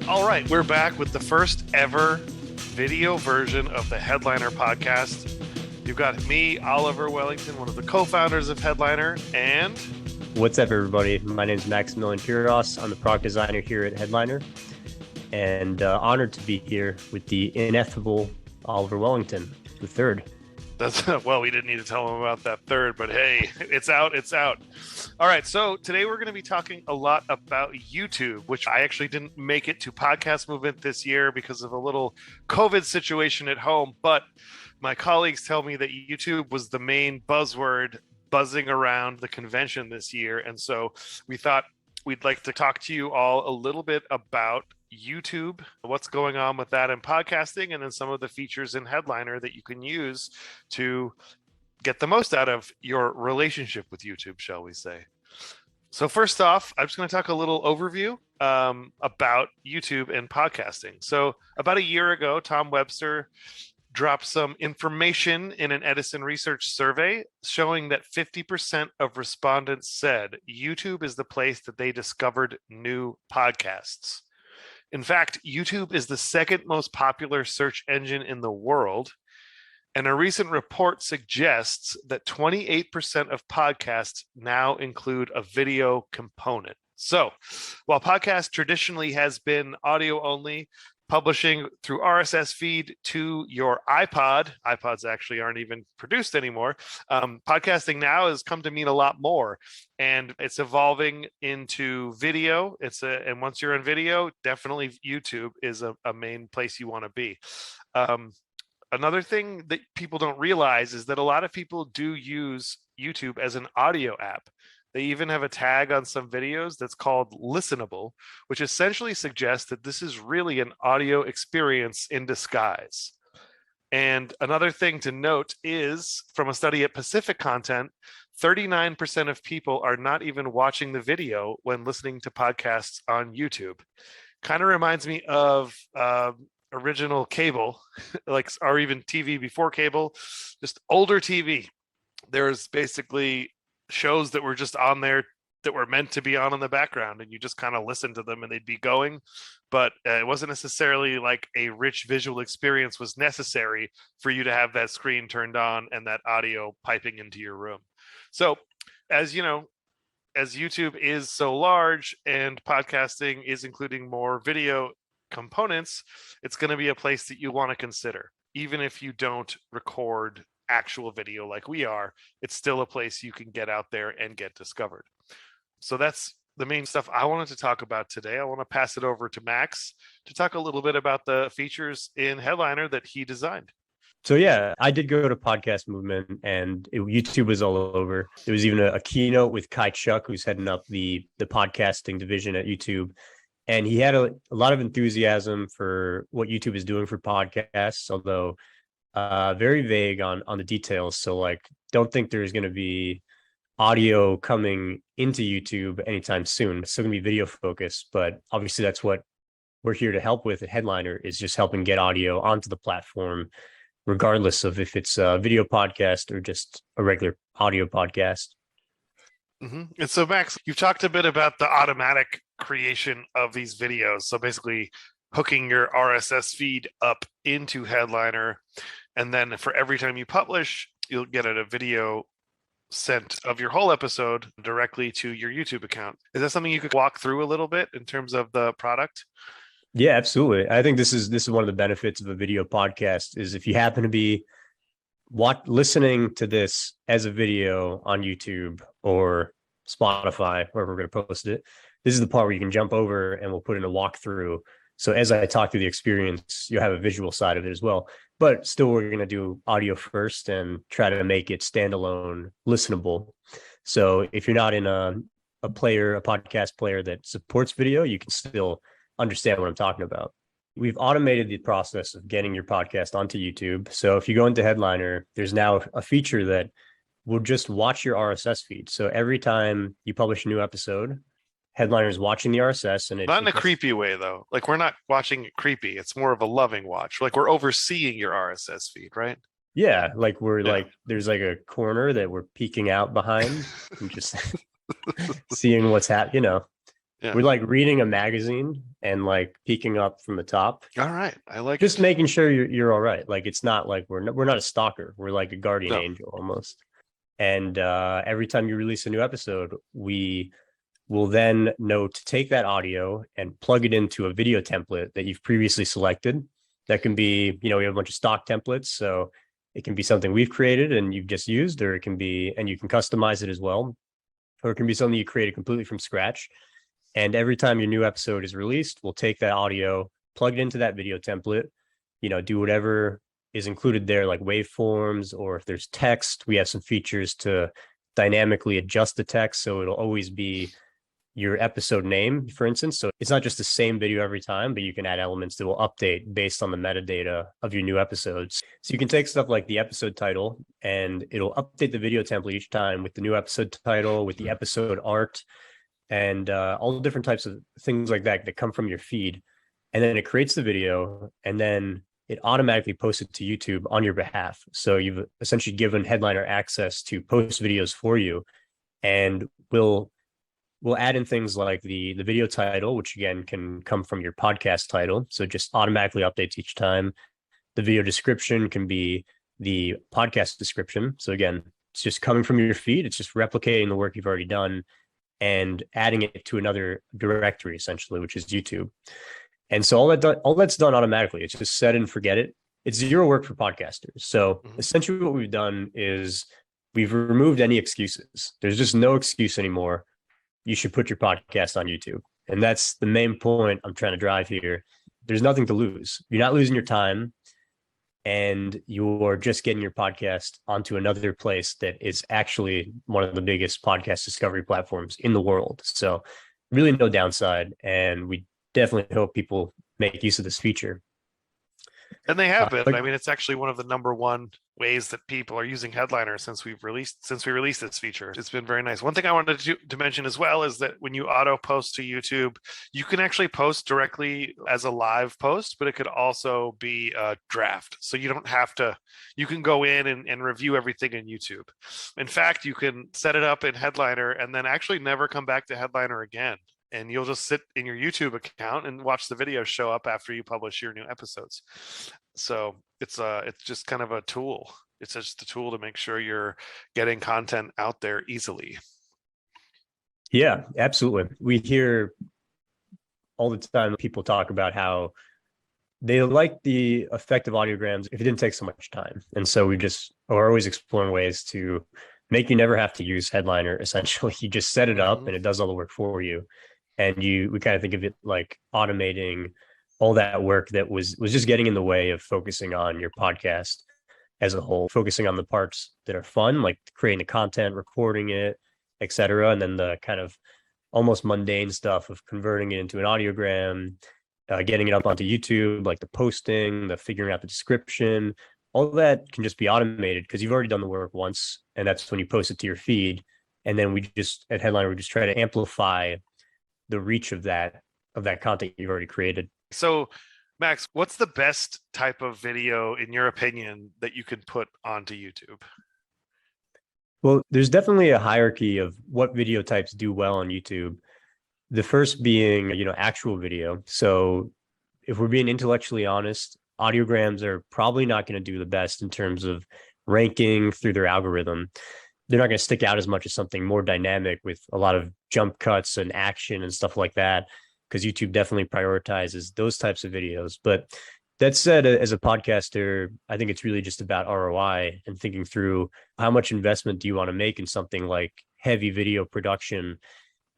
All right, we're back with the first ever video version of the Headliner podcast. You've got me, Oliver Wellington, one of the co-founders of Headliner, and... What's up, everybody? My name is Maximilian Piros. I'm the product designer here at Headliner, and honored to be here with the ineffable Oliver Wellington, the third. Well, we didn't need to tell him about that third, but hey, it's out. All right, so today we're going to be talking a lot about YouTube, which I actually didn't make it to podcast movement this year because of a little COVID situation at home, but my colleagues tell me that YouTube was the main buzzword buzzing around the convention this year, and so we thought we'd like to talk to you all a little bit about YouTube, what's going on with that in podcasting, and then some of the features in Headliner that you can use to get the most out of your relationship with YouTube, shall we say. So first off, I'm just going to talk a little overview about YouTube and podcasting. So about a year ago, Tom Webster dropped some information in an Edison Research survey showing that 50% of respondents said YouTube is the place that they discovered new podcasts. In fact, YouTube is the second most popular search engine in the world, and a recent report suggests that 28% of podcasts now include a video component. So, while podcast traditionally has been audio only, publishing through RSS feed to your iPods actually aren't even produced anymore. Podcasting now has come to mean a lot more, and it's evolving into video. And once you're in video, definitely YouTube is a main place you want to be. Another thing that people don't realize is that a lot of people do use YouTube as an audio app. They even have a tag on some videos that's called listenable, which essentially suggests that this is really an audio experience in disguise. And another thing to note is, from a study at Pacific Content, 39% of people are not even watching the video when listening to podcasts on YouTube. Kind of reminds me of original cable, or even TV before cable, just older TV. There's basically shows that were just on there that were meant to be on in the background, and you just kind of listen to them and they'd be going, but it wasn't necessarily like a rich visual experience was necessary for you to have that screen turned on and that audio piping into your room. So as you know, as YouTube is so large and podcasting is including more video components, it's going to be a place that you want to consider. Even if you don't record actual video like we are, it's still a place you can get out there and get discovered. So that's the main stuff I wanted to talk about today. I want to pass it over to Max to talk a little bit about the features in Headliner that he designed. So yeah, I did go to Podcast Movement, and YouTube was all over. There was even a keynote with Kai Chuck, who's heading up the podcasting division at YouTube. And he had a lot of enthusiasm for what YouTube is doing for podcasts, although very vague on the details. So don't think there's going to be audio coming into YouTube anytime soon. It's still going to be video focused, but obviously that's what we're here to help with at Headliner, is just helping get audio onto the platform, regardless of if it's a video podcast or just a regular audio podcast. Mm-hmm. And so Max, you've talked a bit about the automatic creation of these videos. So basically hooking your RSS feed up into Headliner, and then for every time you publish, you'll get a video sent of your whole episode directly to your YouTube account. Is that something you could walk through a little bit in terms of the product? Yeah, absolutely. I think this is one of the benefits of a video podcast, is if you happen to be listening to this as a video on YouTube or Spotify, wherever we're going to post it, this is the part where you can jump over and we'll put in a walkthrough. So as I talk through the experience, you'll have a visual side of it as well. But still, we're going to do audio first and try to make it standalone, listenable. So if you're not in a podcast player that supports video, you can still understand what I'm talking about. We've automated the process of getting your podcast onto YouTube. So if you go into Headliner, there's now a feature that will just watch your RSS feed. So every time you publish a new episode, Headliner is watching the RSS, and not in a creepy way though. Like, we're not watching it creepy. It's more of a loving watch. Like, we're overseeing your RSS feed, right? Yeah, like like there's like a corner that we're peeking out behind and just seeing what's happening. Yeah. We're like reading a magazine and like peeking up from the top, All right. I like just it. making sure you're all right. Like it's not like we're not a stalker. We're like a guardian No. angel almost. And every time you release a new episode, we will then know to take that audio and plug it into a video template that you've previously selected. That can be, we have a bunch of stock templates. So it can be something we've created and you've just used, or it can be, and you can customize it as well, or it can be something you created completely from scratch. And every time your new episode is released, we'll take that audio, plug it into that video template, do whatever is included there, like waveforms, or if there's text, we have some features to dynamically adjust the text. So it'll always be your episode name, for instance. So it's not just the same video every time, but you can add elements that will update based on the metadata of your new episodes. So you can take stuff like the episode title and it'll update the video template each time with the new episode title, with the episode art, and all the different types of things like that come from your feed. And then it creates the video and then it automatically posts it to YouTube on your behalf. So you've essentially given Headliner access to post videos for you. And we'll add in things like the video title, which again can come from your podcast title. So it just automatically updates each time. The video description can be the podcast description. So again, it's just coming from your feed. It's just replicating the work you've already done and adding it to another directory, essentially, which is YouTube. And so all that's done automatically. It's just set and forget it. It's zero work for podcasters. So essentially what we've done is we've removed any excuses. There's just no excuse anymore. You should put your podcast on YouTube. And that's the main point I'm trying to drive here. There's nothing to lose. You're not losing your time, and you're just getting your podcast onto another place that is actually one of the biggest podcast discovery platforms in the world. So really no downside. And we definitely hope people make use of this feature. And they have been. I mean, it's actually one of the number one ways that people are using Headliner since we released this feature. It's been very nice. One thing I wanted to mention as well is that when you auto post to YouTube, you can actually post directly as a live post, but it could also be a draft. So you don't have to, you can go in and review everything in YouTube. In fact, you can set it up in Headliner and then actually never come back to Headliner again. And you'll just sit in your YouTube account and watch the videos show up after you publish your new episodes. So it's just kind of a tool. It's just a tool to make sure you're getting content out there easily. Yeah, absolutely. We hear all the time people talk about how they like the effect of audiograms if it didn't take so much time. And so we just are always exploring ways to make you never have to use Headliner. Essentially, you just set it up and it does all the work for you. And we kind of think of it like automating all that work that was just getting in the way of focusing on your podcast as a whole, focusing on the parts that are fun, like creating the content, recording it, etc. And then the kind of almost mundane stuff of converting it into an audiogram, getting it up onto YouTube, like the posting, the figuring out the description, all that can just be automated because you've already done the work once. And that's when you post it to your feed. And then we just, at Headliner, we just try to amplify the reach of that content you've already created. So, Max, what's the best type of video, in your opinion, that you can put onto YouTube? Well, there's definitely a hierarchy of what video types do well on YouTube. The first being, actual video. So if we're being intellectually honest, audiograms are probably not going to do the best in terms of ranking through their algorithm. They're not going to stick out as much as something more dynamic with a lot of jump cuts and action and stuff like that, because YouTube definitely prioritizes those types of videos. But that said, as a podcaster, I think it's really just about ROI and thinking through how much investment do you want to make in something like heavy video production,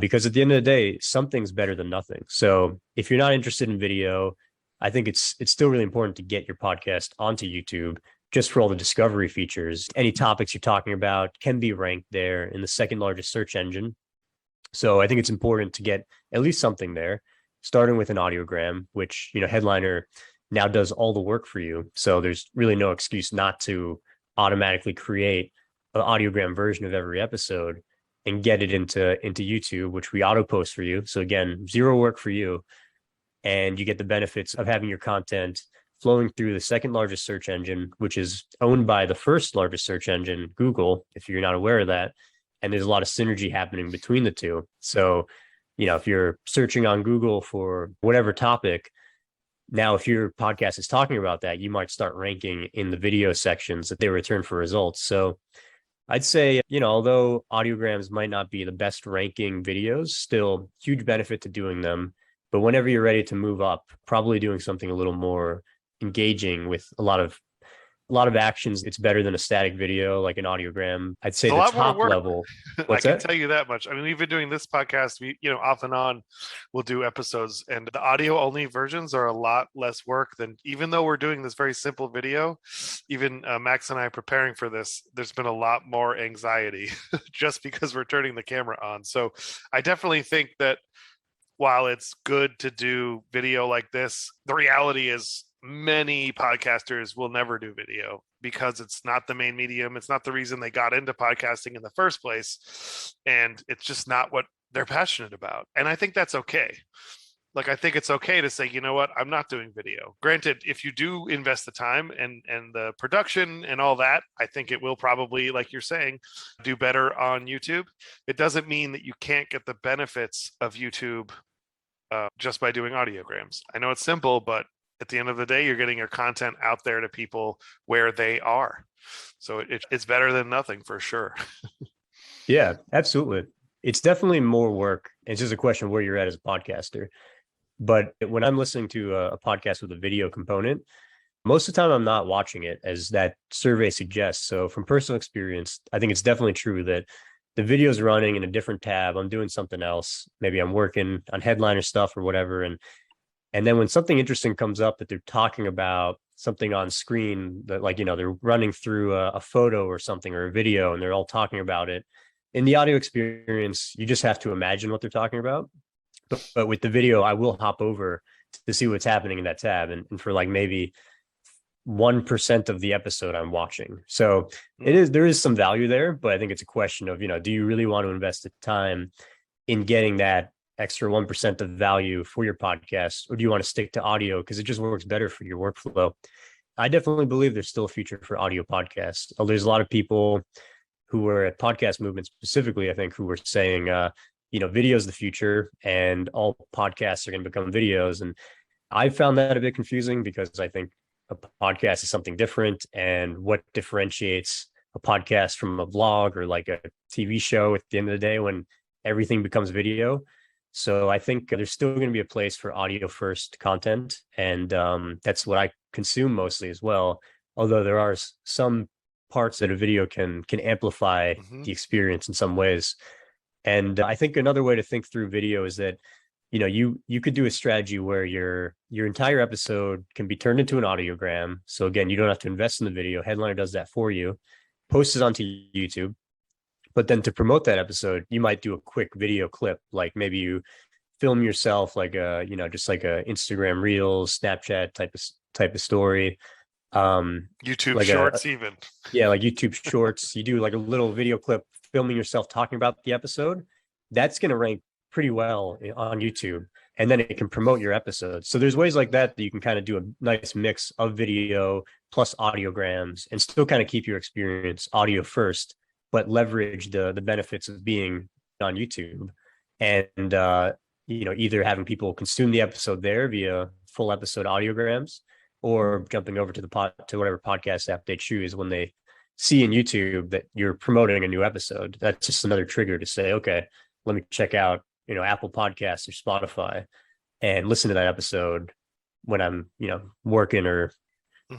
because at the end of the day, something's better than nothing. So if you're not interested in video, I think it's still really important to get your podcast onto YouTube just for all the discovery features. Any topics you're talking about can be ranked there in the second largest search engine. So I think it's important to get at least something there, starting with an audiogram, which, Headliner now does all the work for you. So there's really no excuse not to automatically create an audiogram version of every episode and get it into YouTube, which we auto post for you. So again, zero work for you. And you get the benefits of having your content flowing through the second largest search engine, which is owned by the first largest search engine, Google, if you're not aware of that. And there's a lot of synergy happening between the two. So if you're searching on Google for whatever topic, now if your podcast is talking about that, you might start ranking in the video sections that they return for results. So I'd say, although audiograms might not be the best ranking videos, still huge benefit to doing them. But whenever you're ready to move up, probably doing something a little more engaging with a lot of actions. It's better than a static video, like an audiogram. I'd say It's a the lot more top work. level. I What's can that? tell you that much. I mean, we've been doing this podcast. We, off and on, we'll do episodes, and the audio only versions are a lot less work than. Even though we're doing this very simple video, even Max and I preparing for this, there's been a lot more anxiety just because we're turning the camera on. So, I definitely think that while it's good to do video like this, the reality is many podcasters will never do video because it's not the main medium. It's not the reason they got into podcasting in the first place. And it's just not what they're passionate about. And I think that's okay. Like, I think it's okay to say, you know what, I'm not doing video. Granted, if you do invest the time and the production and all that, I think it will probably, like you're saying, do better on YouTube. It doesn't mean that you can't get the benefits of YouTube just by doing audiograms. I know it's simple, but at the end of the day, you're getting your content out there to people where they are. So it's better than nothing for sure. Yeah, absolutely. It's definitely more work. It's just a question of where you're at as a podcaster. But when I'm listening to a podcast with a video component, most of the time I'm not watching it, as that survey suggests. So from personal experience, I think it's definitely true that the video's running in a different tab. I'm doing something else. Maybe I'm working on headliner stuff or whatever. And then when something interesting comes up that they're talking about something on screen that, like, they're running through a photo or something or a video and they're all talking about it. In the audio experience, you just have to imagine what they're talking about. But with the video, I will hop over to see what's happening in that tab. And for like maybe 1% of the episode I'm watching. So there is some value there, but I think it's a question of, do you really want to invest the time in getting that extra 1% of value for your podcast, or do you want to stick to audio because it just works better for your workflow? I definitely believe there's still a future for audio podcasts. There's a lot of people who were at podcast movement specifically, I think, who were saying, video is the future and all podcasts are going to become videos. And I found that a bit confusing because I think a podcast is something different. And what differentiates a podcast from a vlog or like a TV show at the end of the day when everything becomes video? So I think there's still going to be a place for audio first content. And that's what I consume mostly as well. Although there are some parts that a video can amplify the experience in some ways. And I think another way to think through video is that, you could do a strategy where your entire episode can be turned into an audiogram. So again, you don't have to invest in the video. Headliner does that for you, post it onto YouTube. But then to promote that episode, you might do a quick video clip, like maybe you film yourself like just like a Instagram Reels, Snapchat type of story. YouTube like Shorts, even. Yeah, like YouTube Shorts. You do like a little video clip filming yourself talking about the episode. That's going to rank pretty well on YouTube, and then it can promote your episode. So there's ways like that you can kind of do a nice mix of video plus audiograms and still kind of keep your experience audio first, but leverage the benefits of being on YouTube and either having people consume the episode there via full episode audiograms or jumping over to to whatever podcast app they choose when they see in YouTube that you're promoting a new episode. That's just another trigger to say, okay, let me check out, Apple Podcasts or Spotify and listen to that episode when I'm, working or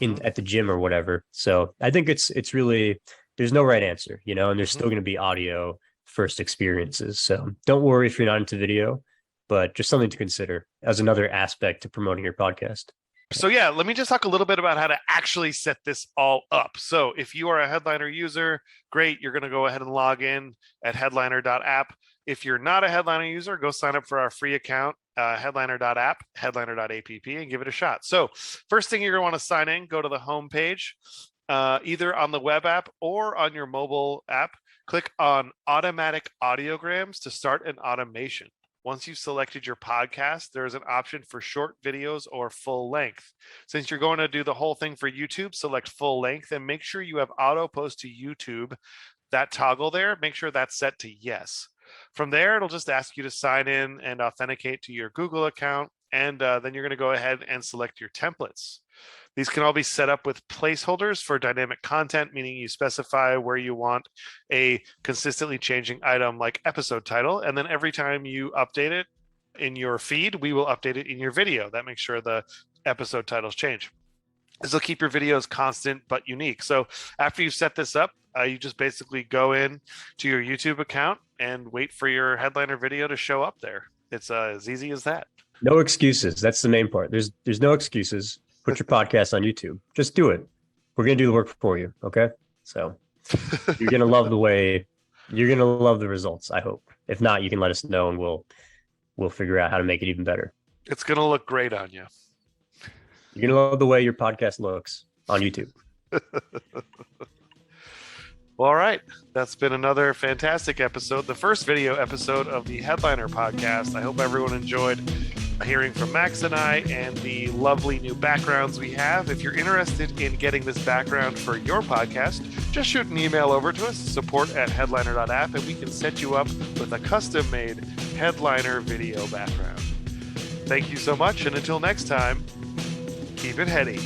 at the gym or whatever. So I think it's really, there's no right answer, and there's still going to be audio first experiences. So don't worry if you're not into video, but just something to consider as another aspect to promoting your podcast. So yeah, let me just talk a little bit about how to actually set this all up. So if you are a Headliner user, great, you're going to go ahead and log in at headliner.app. If you're not a Headliner user, go sign up for our free account, headliner.app, headliner.app, and give it a shot. So first thing you're going to want to sign in, go to the home page, either on the web app or on your mobile app. Click on automatic audiograms to start an automation. Once you've selected your podcast, there is an option for short videos or full length. Since you're going to do the whole thing for YouTube, select full length and make sure you have auto post to YouTube. That toggle there, make sure that's set to yes. From there, it'll just ask you to sign in and authenticate to your Google account, and then you're going to go ahead and select your templates. These can all be set up with placeholders for dynamic content, meaning you specify where you want a consistently changing item like episode title, and then every time you update it in your feed, we will update it in your video. That makes sure the episode titles change. This will keep your videos constant but unique. So after you set this up, you just basically go in to your YouTube account and wait for your headliner video to show up there. It's as easy as that. No excuses. That's the main part. There's no excuses. Put your podcast on YouTube. Just do it. We're going to do the work for you. Okay. So you're going to love you're going to love the results, I hope. If not, you can let us know and we'll figure out how to make it even better. It's going to look great on you. You're going to love the way your podcast looks on YouTube. Well, all right. That's been another fantastic episode, the first video episode of the Headliner podcast. I hope everyone enjoyed hearing from Max and I and the lovely new backgrounds we have. If you're interested in getting this background for your podcast, just shoot an email over to us, support@headliner.app, and we can set you up with a custom-made Headliner video background. Thank you so much, and until next time, keep it heady.